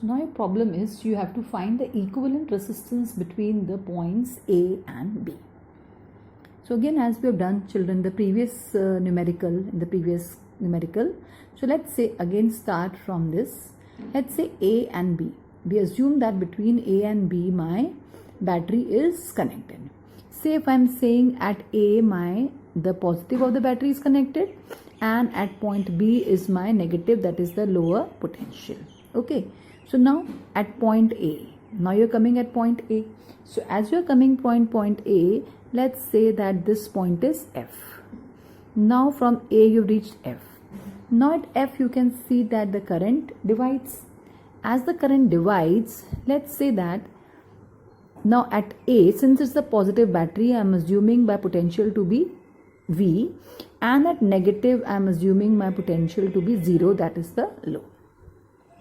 So now your problem is you have to find the equivalent resistance between the points A and B. So again, as we have done, children, the previous numerical, so let's say again start from this. Let's say A and B. We assume that between A and B my battery is connected. Say if I am saying at A the positive of the battery is connected and at point B is my negative, that is the lower potential. Okay. So now at point A, now you're coming at point A. So as you're coming point A, let's say that this point is F. Now from A you've reached F. Now at F you can see that the current divides. As the current divides, let's say that now at A, since it's the positive battery, I'm assuming my potential to be V, and at negative I'm assuming my potential to be 0, that is the low.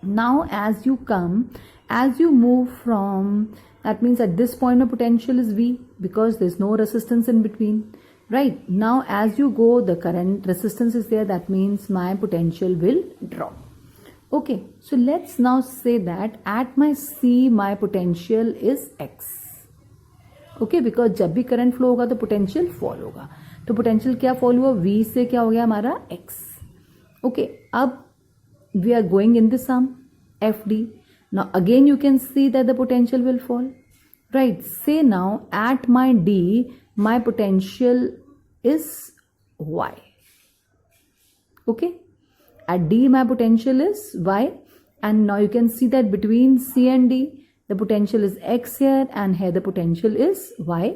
Now as you move from, that means at this point the potential is V because there's no resistance in between. Right, now as you go, the current resistance is there, that means my potential will drop. Okay, so let's now say that at my C my potential is X. Okay, because जब भी current flow होगा तो potential fall होगा, तो potential क्या fall हुआ, V से क्या हो गया हमारा X. Okay, अब we are going in this sum FD. Now again you can see that the potential will fall. Right, say now at my D my potential is Y. Okay, at D my potential is Y, and now you can see that between C and D the potential is X here and here the potential is Y.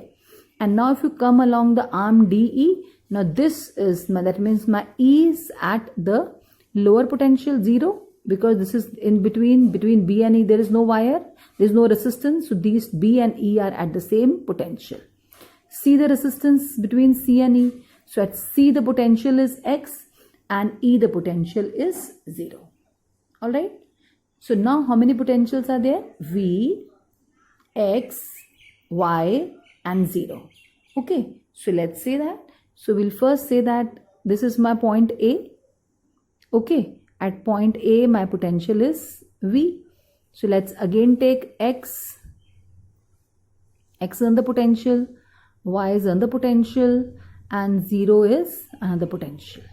And now if you come along the arm DE, now this is that means my E is at the lower potential 0, because this is in between B and E there is no wire, there is no resistance, so these B and E are at the same potential. See the resistance between C and E. So at C the potential is X and E the potential is 0. Alright. So now how many potentials are there? V, X, Y and 0. Okay. So let's say that. So we'll first say that this is my point A. Okay. At point A my potential is V. So let's again take X. X is on the potential, Y is on the potential, and 0 is another potential.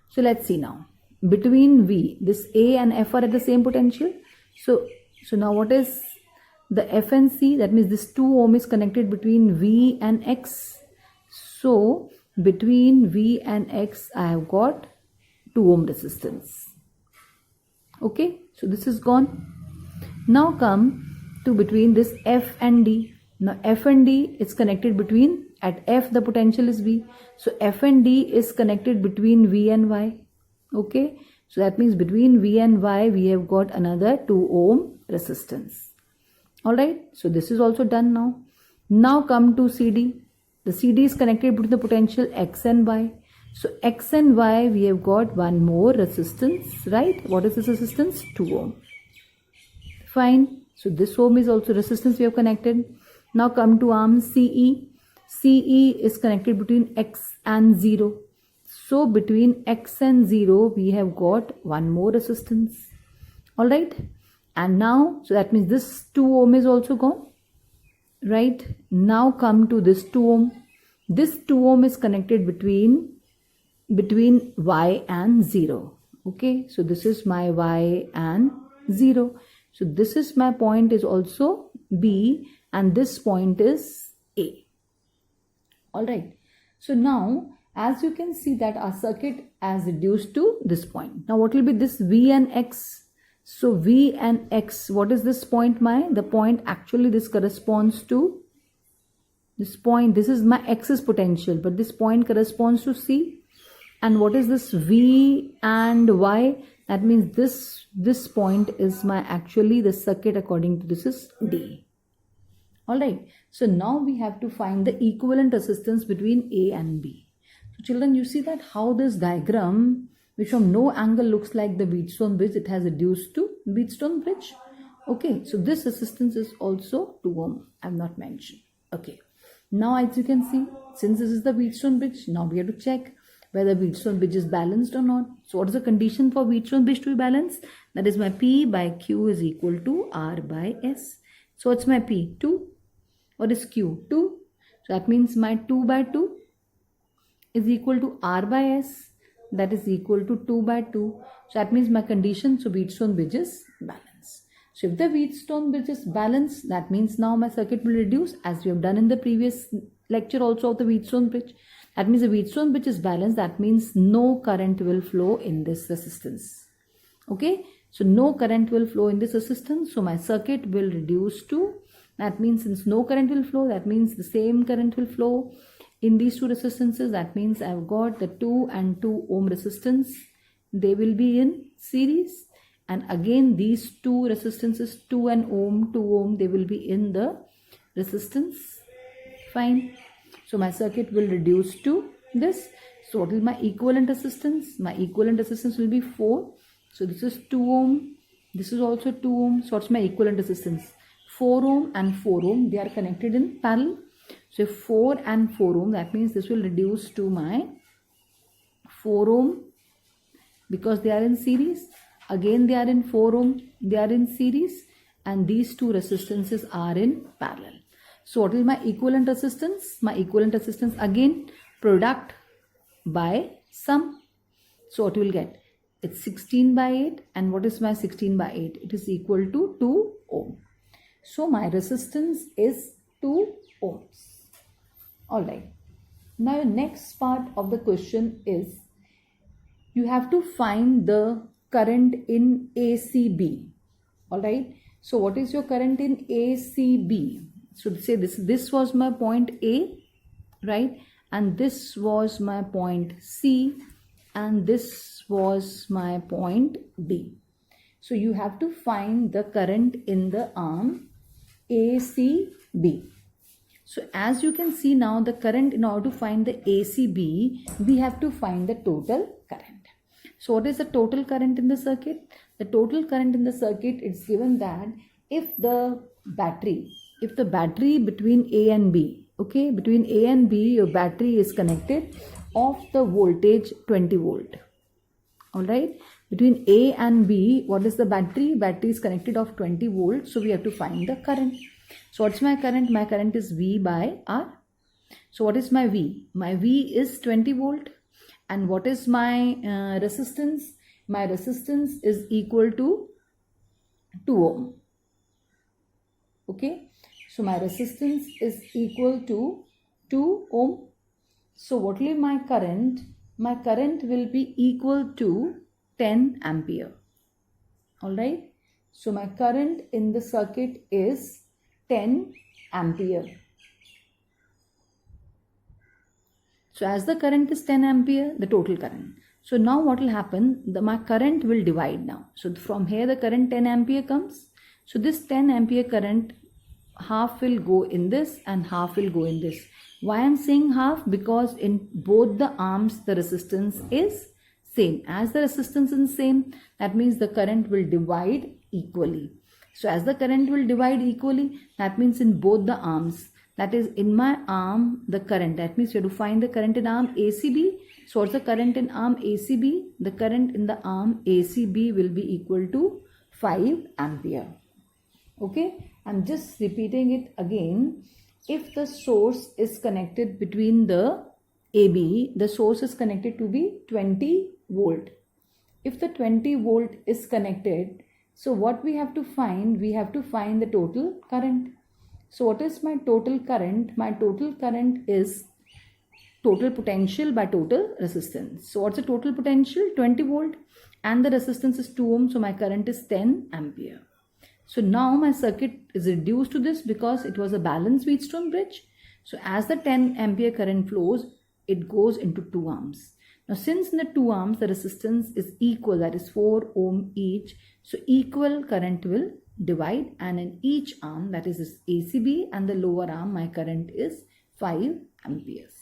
So let's see now. Between V, this A and F are at the same potential. So now what is the F and C? That means this 2 ohm is connected between V and X. So between V and X I have got 2 ohm resistance. Okay, so this is gone. Now come to between this F and D. Now F and D is connected between, at F the potential is V. So F and D is connected between V and Y. Okay, so that means between V and Y we have got another 2 ohm resistance. Alright, so this is also done now. Now come to CD. The CD is connected between the potential X and Y. So X and Y we have got one more resistance, right? What is this resistance? 2 ohm. Fine. So this ohm is also resistance we have connected. Now come to arm CE. CE is connected between X and 0. So between X and 0 we have got one more resistance. Alright. And now, so that means this 2 ohm is also gone. Right. Now come to this 2 ohm. This 2 ohm is connected between Y and 0. Okay. So this is my Y and 0. So this is my point is also B and this point is A. Alright. So now as you can see that our circuit has reduced to this point. Now what will be this V and X? So V and X, what is this point the point actually this corresponds to this point. This is my X's potential, but this point corresponds to C. And what is this V and Y? That means this point is my actually the circuit according to this is D. Alright. So now we have to find the equivalent resistance between A and B. So children, you see that how this diagram, which from no angle looks like the Wheatstone bridge, it has reduced to Wheatstone bridge. Okay. So this resistance is also 2 ohm. I have not mentioned. Okay. Now as you can see, since this is the Wheatstone bridge, now we have to check whether Wheatstone bridge is balanced or not. So what is the condition for Wheatstone bridge to be balanced? That is my P by Q is equal to R by S. So what's my P? 2. What is Q? 2. So that means my 2 by 2 is equal to R by S, that is equal to 2 by 2. So that means my condition, so Wheatstone bridge is balanced. So if the Wheatstone bridge is balanced, that means now my circuit will reduce, as we have done in the previous lecture also of the Wheatstone bridge. That means the Wheatstone bridge is balanced, that means no current will flow in this resistance. Okay, so no current will flow in this resistance, so my circuit will reduce to, that means since no current will flow, that means the same current will flow in these two resistances. That means I've got the 2 and 2 ohm resistance, they will be in series, and again these two resistances 2 and 2 ohm, they will be in the resistance. Fine. So my circuit will reduce to this. So what is my equivalent resistance? My equivalent resistance will be 4. So this is 2 ohm, this is also 2 ohm. So what's my equivalent resistance? 4 ohm and 4 ohm, they are connected in parallel. So 4 and 4 ohm, that means this will reduce to my 4 ohm because they are in series. Again they are in 4 ohm, they are in series, and these two resistances are in parallel. So what is my equivalent resistance? My equivalent resistance, again product by sum. So what you will get? It's 16 by 8, and what is my 16 by 8? It is equal to 2 ohm. So my resistance is 2 ohms. Alright. Now next part of the question is, you have to find the current in ACB. Alright. So what is your current in ACB? So say this was my point A, right? And this was my point C, and this was my point D. So you have to find the current in the arm ACB. So as you can see now, the current, in order to find the ACB, we have to find the total current. So what is the total current in the circuit? The total current in the circuit is given that if the battery between A and B, okay, between A and B, your battery is connected of the voltage 20 volt. Alright, between A and B, what is the battery? Battery is connected of 20 volts, so we have to find the current. So what's my current? My current is V by R. So what is my V? My V is 20 volt. And what is my resistance? My resistance is equal to 2 ohm. Okay, so my resistance is equal to 2 ohm. So what will be my current? My current will be equal to 10 ampere. Alright, so my current in the circuit is 10 ampere. So as the current is 10 ampere, the total current. So now what will happen? My current will divide now. So from here the current 10 ampere comes. So this 10 ampere current, half will go in this and half will go in this. Why I am saying half? Because in both the arms the resistance is same. As the resistance is same, that means the current will divide equally. So as the current will divide equally, that means in both the arms, that is in my arm the current, that means you have to find the current in arm ACB. So what's the current in arm ACB? The current in the arm ACB will be equal to 5 ampere. Okay, I'm just repeating it again. If the source is connected between the AB, the source is connected to be 20 volt. If the 20 volt is connected, so what we have to find? We have to find the total current. So what is my total current? My total current is total potential by total resistance. So what's the total potential? 20 volt, and the resistance is 2 ohm. So my current is 10 ampere. So now my circuit is reduced to this because it was a balanced Wheatstone bridge. So as the 10 ampere current flows, it goes into 2 arms. Now since in the 2 arms the resistance is equal, that is 4 ohm each, so equal current will divide, and in each arm, that is this ACB and the lower arm, my current is 5 amperes.